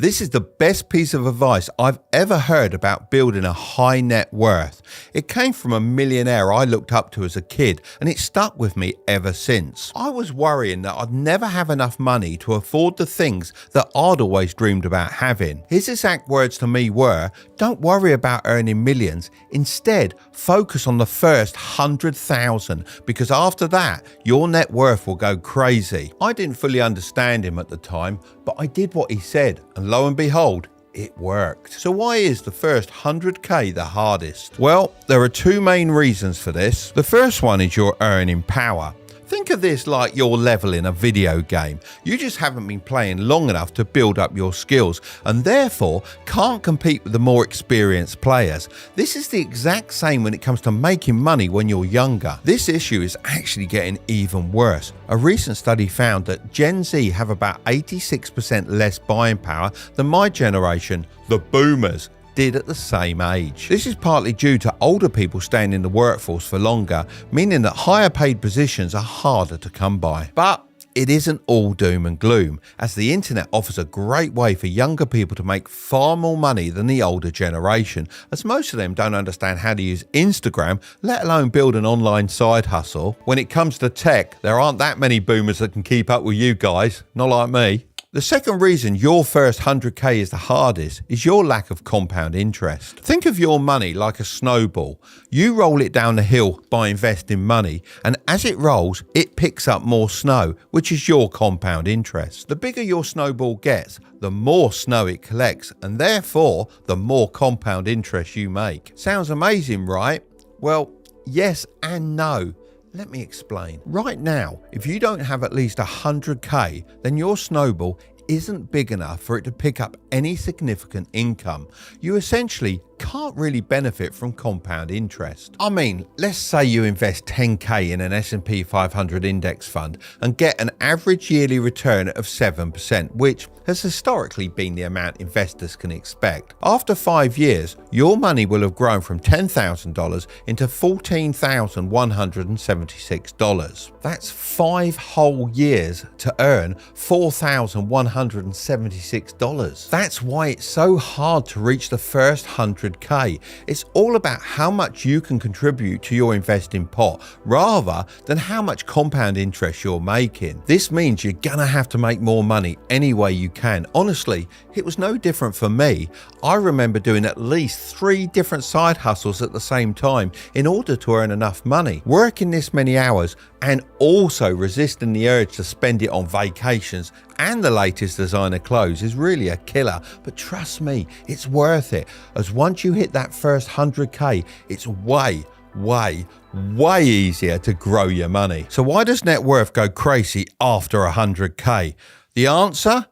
This is the best piece of advice I've ever heard about building a high net worth. It came from a millionaire I looked up to as a kid, and it stuck with me ever since. I was worrying that I'd never have enough money to afford the things that I'd always dreamed about having. His exact words to me were, "Don't worry about earning millions. Instead, focus on the first 100,000, because after that, your net worth will go crazy." I didn't fully understand him at the time, but I did what he said, and lo and behold, it worked. So why is the first 100k the hardest? Well, there are two main reasons for this. The first one is your earning power. Think of this like your level in a video game. You just haven't been playing long enough to build up your skills, and therefore can't compete with the more experienced players. This is the exact same when it comes to making money when you're younger. This issue is actually getting even worse. A recent study found that Gen Z have about 86% less buying power than my generation, the boomers, did at the same age. This is partly due to older people staying in the workforce for longer, meaning that higher paid positions are harder to come by. But it isn't all doom and gloom, as the internet offers a great way for younger people to make far more money than the older generation, as most of them don't understand how to use Instagram, let alone build an online side hustle. When it comes to tech, there aren't that many boomers that can keep up with you guys, not like me. The second reason your first 100k is the hardest is your lack of compound interest. Think of your money like a snowball. You roll it down the hill by investing money, and as it rolls, it picks up more snow, which is your compound interest. The bigger your snowball gets, the more snow it collects, and therefore, the more compound interest you make. Sounds amazing, right? Well, yes and no. Let me explain. Right now, if you don't have at least 100k, then your snowball isn't big enough for it to pick up any significant income. You essentially can't really benefit from compound interest. I mean, let's say you invest 10k in an S&P 500 index fund and get an average yearly return of 7%, which has historically been the amount investors can expect. After 5 years, your money will have grown from $10,000 into $14,176. That's 5 whole years to earn $4,176. That's why it's so hard to reach the first 100k. It's all about how much you can contribute to your investing pot rather than how much compound interest you're making. This means you're gonna have to make more money any way you can. Honestly, it was no different for me. I remember doing at least 3 different side hustles at the same time in order to earn enough money. Working this many hours and also resisting the urge to spend it on vacations and the latest designer clothes is really a killer, but trust me, it's worth it, as once you hit that first 100k, it's way easier to grow your money. So why does net worth go crazy after 100k? The answer?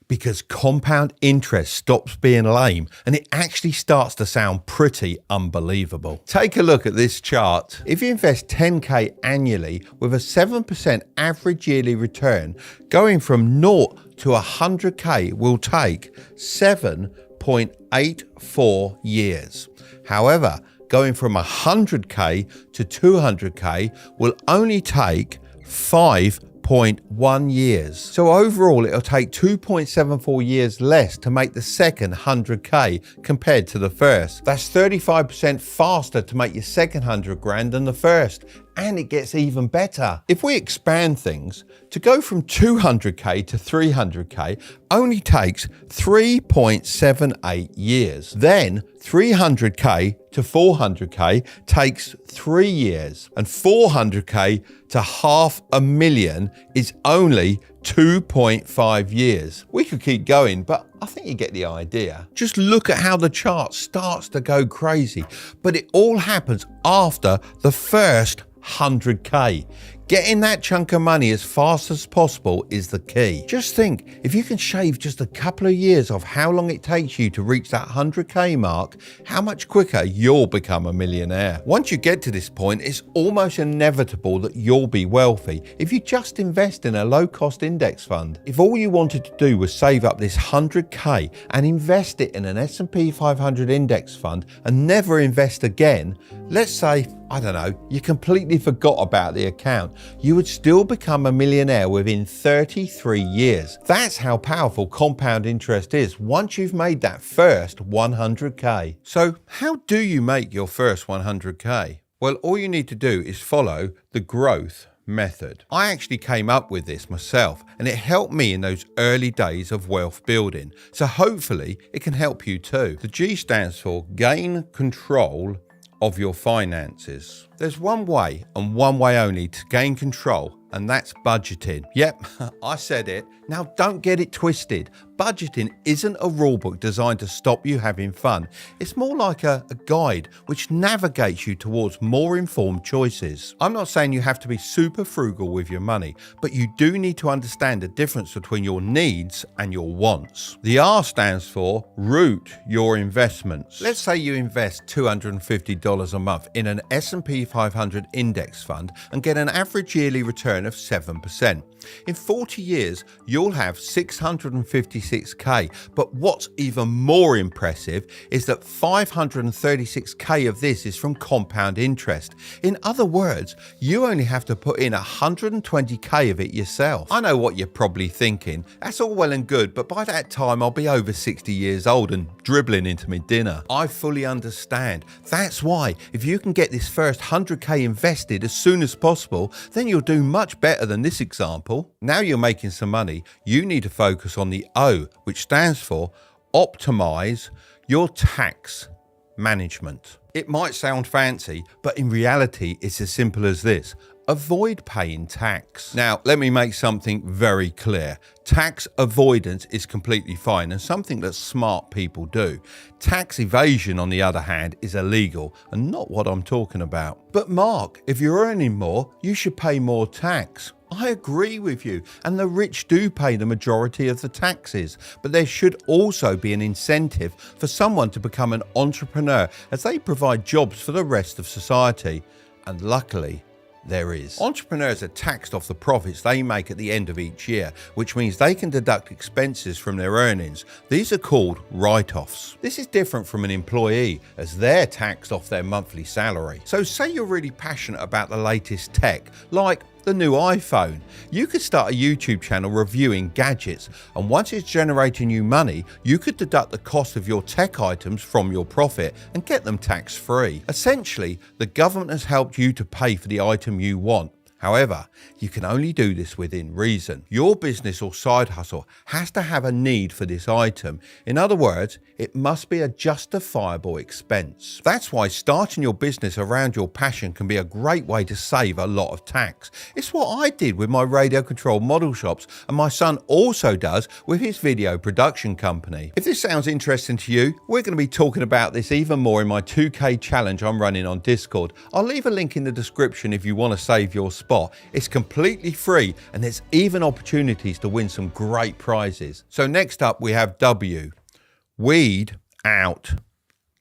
Because compound interest stops being lame and it actually starts to sound pretty unbelievable. Take a look at this chart. If you invest 10k annually with a 7% average yearly return, going from 0 to 100k will take 7.84 years. However, going from 100k to 200k will only take 5.1 years. So overall, it'll take 2.74 years less to make the second 100k compared to the first. That's 35% faster to make your second 100 grand than the first. And it gets even better. If we expand things, to go from 200k to 300k only takes 3.78 years. Then 300k to 400k takes 3 years. And 400k to $500,000 is only 2.5 years. We could keep going, but I think you get the idea. Just look at how the chart starts to go crazy, but it all happens after the first 100k. Getting that chunk of money as fast as possible is the key. Just think, if you can shave just a couple of years off how long it takes you to reach that 100k mark, how much quicker you'll become a millionaire. Once you get to this point, it's almost inevitable that you'll be wealthy if you just invest in a low-cost index fund. If all you wanted to do was save up this 100k and invest it in an S&P 500 index fund and never invest again, let's say I don't know, you completely forgot about the account, you would still become a millionaire within 33 years. That's how powerful compound interest is once you've made that first 100k. So how do you make your first 100k? Well, all you need to do is follow the growth method. I actually came up with this myself, and it helped me in those early days of wealth building. So hopefully it can help you too. The G stands for gain control of your finances. There's one way and one way only to gain control, and that's budgeting. Yep, I said it. Now don't get it twisted. Budgeting isn't a rule book designed to stop you having fun. It's more like a guide which navigates you towards more informed choices. I'm not saying you have to be super frugal with your money, but you do need to understand the difference between your needs and your wants. The R stands for root your investments. Let's say you invest $250 a month in an S&P 500 index fund and get an average yearly return of 7%. In 40 years, you'll have 656k, but what's even more impressive is that 536k of this is from compound interest. In other words, you only have to put in 120k of it yourself. I know what you're probably thinking, that's all well and good, but by that time I'll be over 60 years old and dribbling into my dinner. I fully understand. That's why if you can get this first 100k invested as soon as possible, then you'll do much better than this example. Now you're making some money, you need to focus on the O, which stands for optimize your tax management. It might sound fancy, but in reality, it's as simple as this. Avoid paying tax. Now, let me make something very clear. Tax avoidance is completely fine and something that smart people do. Tax evasion, on the other hand, is illegal and not what I'm talking about. But Mark, if you're earning more, you should pay more tax. I agree with you, and the rich do pay the majority of the taxes, but there should also be an incentive for someone to become an entrepreneur as they provide jobs for the rest of society. And luckily, there is. Entrepreneurs are taxed off the profits they make at the end of each year, which means they can deduct expenses from their earnings. These are called write-offs. This is different from an employee, as they're taxed off their monthly salary. So say you're really passionate about the latest tech, like the new iPhone. You could start a YouTube channel reviewing gadgets, and once it's generating you money, you could deduct the cost of your tech items from your profit and get them tax-free. Essentially, the government has helped you to pay for the item you want. However, you can only do this within reason. Your business or side hustle has to have a need for this item. In other words, it must be a justifiable expense. That's why starting your business around your passion can be a great way to save a lot of tax. It's what I did with my radio control model shops, and my son also does with his video production company. If this sounds interesting to you, we're going to be talking about this even more in my 2K challenge I'm running on Discord. I'll leave a link in the description if you want to save your spot. It's completely free, and there's even opportunities to win some great prizes. So next up we have W. Weed out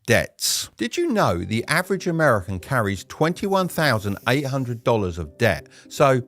debts. Did you know the average American carries $21,800 of debt? So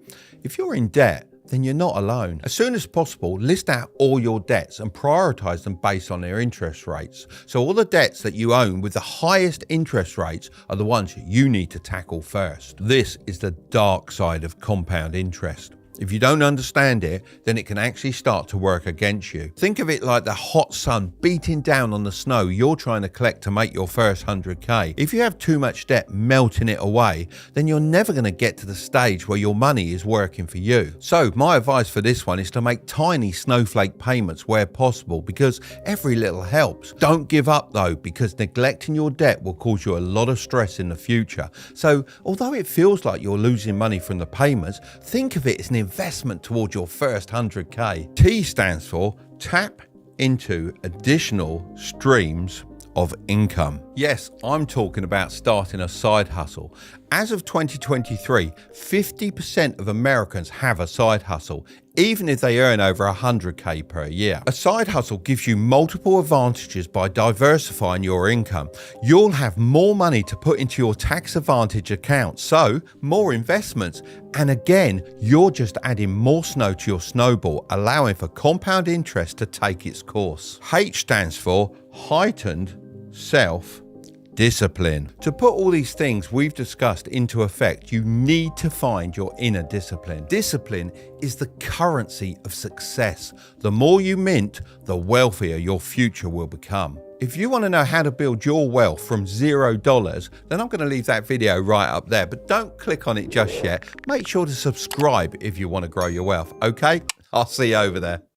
if you're in debt, then you're not alone. As soon as possible, list out all your debts and prioritize them based on their interest rates. So all the debts that you own with the highest interest rates are the ones you need to tackle first. This is the dark side of compound interest. If you don't understand it, then it can actually start to work against you. Think of it like the hot sun beating down on the snow you're trying to collect to make your first 100k. If you have too much debt melting it away, then you're never going to get to the stage where your money is working for you. So my advice for this one is to make tiny snowflake payments where possible, because every little helps. Don't give up though, because neglecting your debt will cause you a lot of stress in the future. So although it feels like you're losing money from the payments, think of it as an investment towards your first 100k. T stands for tap into additional streams of income. Yes, I'm talking about starting a side hustle. As of 2023, 50% of Americans have a side hustle, even if they earn over 100k per year. A side hustle gives you multiple advantages by diversifying your income. You'll have more money to put into your tax advantage account, so more investments. And again, you're just adding more snow to your snowball, allowing for compound interest to take its course. H stands for heightened self discipline. To put all these things we've discussed into effect, you need to find your inner discipline. Discipline is the currency of success. The more you mint, the wealthier your future will become. If you want to know how to build your wealth from $0, then I'm going to leave that video right up there, but don't click on it just yet. Make sure to subscribe if you want to grow your wealth, okay? I'll see you over there.